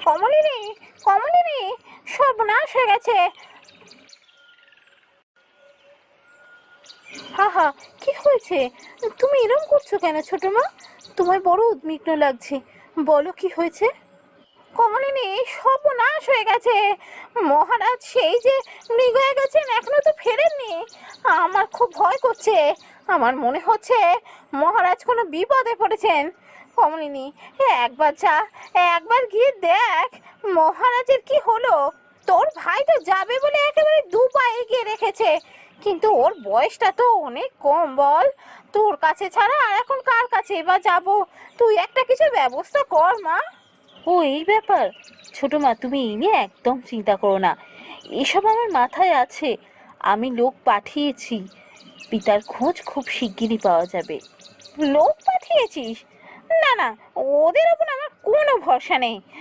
কমলিনী, কমলিনী, সর্বনাশ হয়ে গেছে। হা হা, কি হয়েছে? তুমি এরকম করছো কেন ছোট মা? তোমার বড় উদ্বিগ্ন লাগছে, বলো কি হয়েছে? কমলিনী, সর্বনাশ হয়ে গেছে। মহারাজ সেই যে মৃগ হয়ে গেছেন, এখনো তো ফেরেননি। আমার খুব ভয় করছে। আমার মনে হচ্ছে মহারাজ কোনো বিপদে পড়েছেন। কমলিনী, একবার যা, একবার গিয়ে দেখ মহারাজের কি হলো। তোর ভাই তো যাবে বলে একেবারে দু পা এগিয়ে রেখেছে, কিন্তু ওর বয়সটা তো অনেক কম। বল, তোর কাছে ছাড়া আর এখন কার কাছে বা যাবো? তুই একটা কিছু ব্যবস্থা কর মা। ও এই ব্যাপার? ছোট মা, তুমি এই নিয়ে একদম চিন্তা করো না, এসব আমার মাথায় আছে। আমি লোক পাঠিয়েছি, পিতার খোঁজ খুব শিগগিরই পাওয়া যাবে। লোক পাঠিয়েছিস? না না, ওদের ওপর আমার কোনো ভরসা নেই।